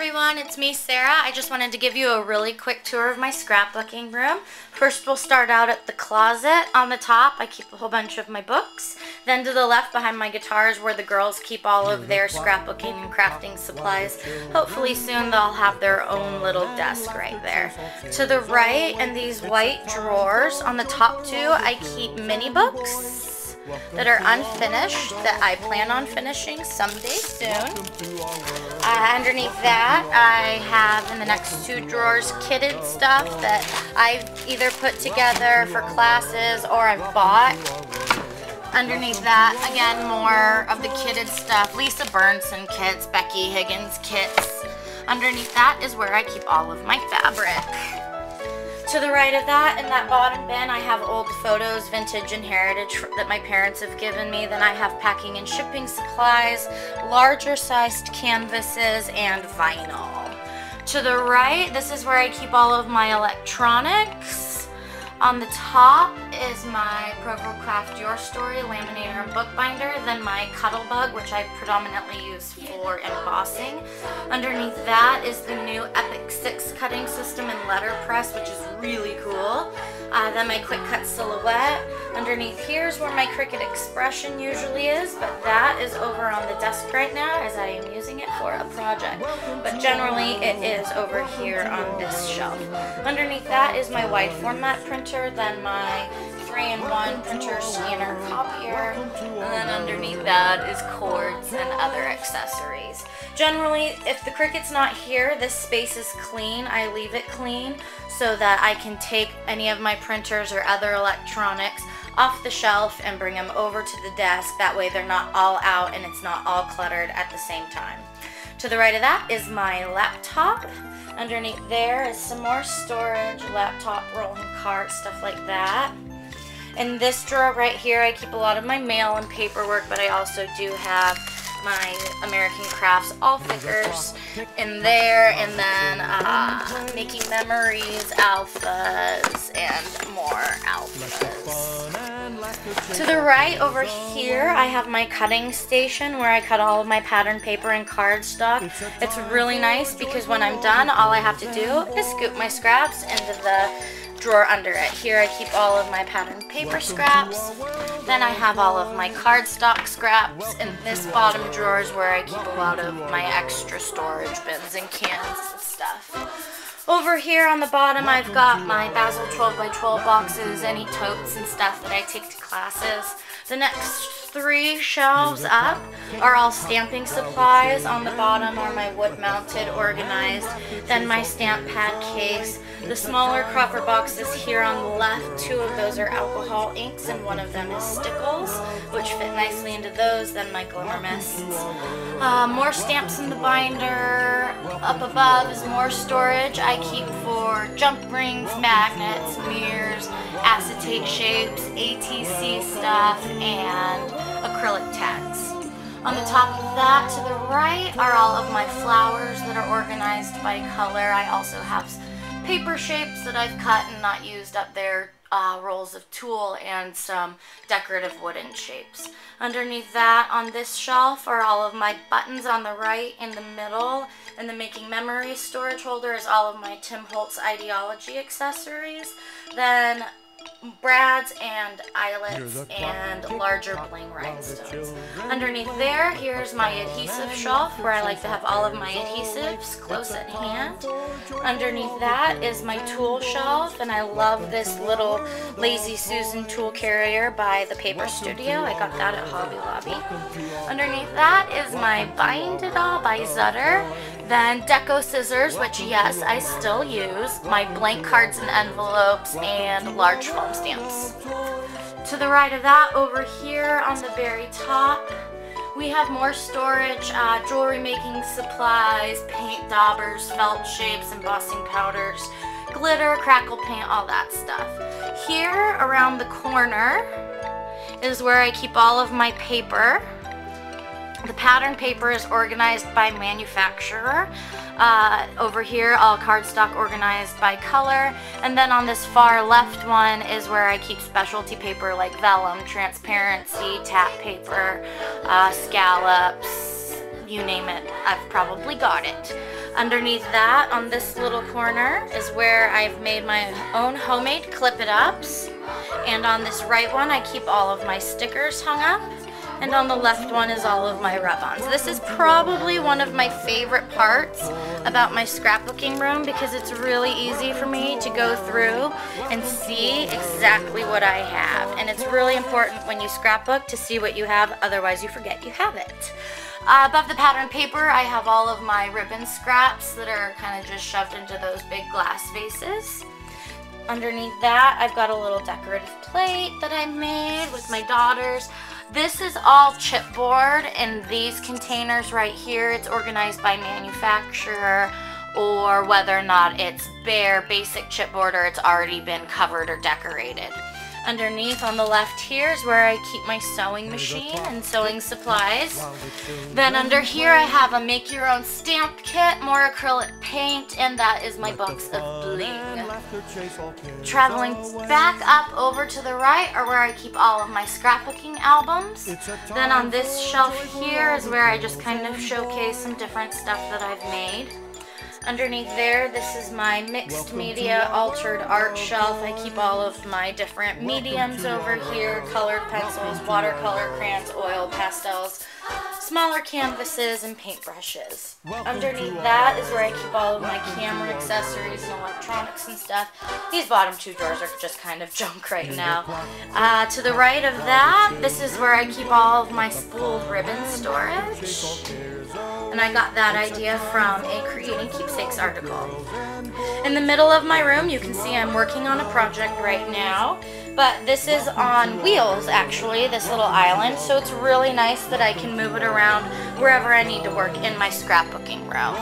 everyone, it's me, Sarah. I just wanted to give you a really quick tour of my scrapbooking room. First, we'll start out at the closet. On the top, I keep a whole bunch of my books. Then to the left, behind my guitars, where the girls keep all of their scrapbooking and crafting supplies. Hopefully soon they'll have their own little desk right there. To the right, in these white drawers, on the top two, I keep mini books that are unfinished that I plan on finishing someday soon. Underneath that, I have in the next two drawers kitted stuff that I've either put together for classes or I've bought. Underneath that, again, more of the kitted stuff. Lisa Burnson kits, Becky Higgins kits. Underneath that is where I keep all of my fabric. To the right of that, in that bottom bin, I have old photos, vintage and heritage that my parents have given me. Then I have packing and shipping supplies, larger sized canvases, and vinyl. To the right, this is where I keep all of my electronics. On the top is my Provo Craft Your Story laminator and bookbinder, then my Cuttlebug, which I predominantly use for embossing. Underneath that is the new Epic 6 cutting system and letterpress, which is really cool. Then my Quick Cut Silhouette. Underneath here is where my Cricut Expression usually is, but that is over on the desk right now as I am using it for a project. But generally it is over here on this shelf. Underneath that is my wide format printer, then my 3-in-1 printer, scanner, copier, and then underneath that is cords and other accessories. Generally, if the Cricut's not here, this space is clean. I leave it clean so that I can take any of my printers or other electronics off the shelf and bring them over to the desk. That way they're not all out and it's not all cluttered at the same time. To the right of that is my laptop. Underneath there is some more storage, laptop, rolling cart, stuff like that. In this drawer right here, I keep a lot of my mail and paperwork, but I also do have my American Crafts all figures in there, and then making memories, alphas, and more alphas. To the right over here, I have my cutting station where I cut all of my pattern paper and cardstock. It's really nice because when I'm done, all I have to do is scoop my scraps into the drawer under it. Here I keep all of my pattern paper scraps. Then I have all of my cardstock scraps. And this bottom drawer is where I keep a lot of my extra storage bins and cans and stuff. Over here on the bottom, I've got my Basil 12x12 boxes, any totes and stuff that I take to classes. The next three shelves up are all stamping supplies. On the bottom are my wood-mounted organized, then my stamp pad case. The smaller cropper boxes here on the left, two of those are alcohol inks and one of them is stickles, which fit nicely into those, then my glimmer mists. More stamps in the binder. Up above is more storage I keep for jump rings, magnets, mirrors, acetate shapes, ATC stuff, and acrylic tags. On the top of that, to the right, are all of my flowers that are organized by color. I also have paper shapes that I've cut and not used up there, rolls of tulle, and some decorative wooden shapes. Underneath that, on this shelf, are all of my buttons on the right. In the middle, in the Making Memories storage holder, is all of my Tim Holtz Ideology accessories. Then brads and eyelets and larger bling rhinestones. Underneath there, here's my adhesive shelf where I like to have all of my adhesives close at hand. Underneath that is my tool shelf, and I love this little Lazy Susan tool carrier by the Paper Studio. I got that at Hobby Lobby. Underneath that is my Bind It All by Zutter. Then deco scissors, which yes, I still use, my blank cards and envelopes, and large foam stamps. To the right of that, over here on the very top, we have more storage, jewelry making supplies, paint daubers, felt shapes, embossing powders, glitter, crackle paint, all that stuff. Here around the corner is where I keep all of my paper. The pattern paper is organized by manufacturer. Over here, all cardstock organized by color. And then on this far left one is where I keep specialty paper like vellum, transparency, tap paper, scallops, you name it, I've probably got it. Underneath that, on this little corner, is where I've made my own homemade clip-it-ups. And on this right one, I keep all of my stickers hung up. And on the left one is all of my rub-ons. This is probably one of my favorite parts about my scrapbooking room because it's really easy for me to go through and see exactly what I have. And it's really important when you scrapbook to see what you have, otherwise you forget you have it. Above the pattern paper, I have all of my ribbon scraps that are kind of just shoved into those big glass vases. Underneath that, I've got a little decorative plate that I made with my daughters. This is all chipboard in these containers right here. It's organized by manufacturer or whether or not it's bare basic chipboard or it's already been covered or decorated. Underneath on the left here is where I keep my sewing machine and sewing supplies. Then under here I have a make your own stamp kit, more acrylic paint, and that is my box of bling. Traveling back up over to the right are where I keep all of my scrapbooking albums. Then on this shelf here is where I just kind of showcase some different stuff that I've made. Underneath there, this is my mixed media altered art shelf. I keep all of my different mediums over here, colored pencils, watercolor crayons, oil, pastels, smaller canvases, and paintbrushes. Underneath that is where I keep all of my camera accessories and electronics and stuff. These bottom two drawers are just kind of junk right now. To the right of that, this is where I keep all of my spooled ribbon storage. And I got that idea from a Creating Keepsakes article. In the middle of my room, you can see I'm working on a project right now. But this is on wheels, actually, this little island. So it's really nice that I can move it around wherever I need to work in my scrapbooking room.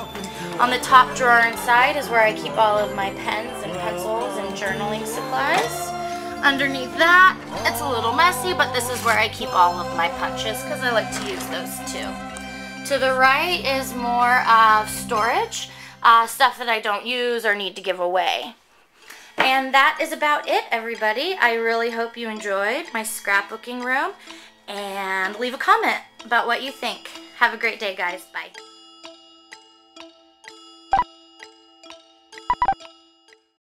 On the top drawer inside is where I keep all of my pens and pencils and journaling supplies. Underneath that, it's a little messy, but this is where I keep all of my punches because I like to use those too. To the right is more of storage, stuff that I don't use or need to give away. And that is about it, everybody. I really hope you enjoyed my scrapbooking room, and leave a comment about what you think. Have a great day, guys. Bye.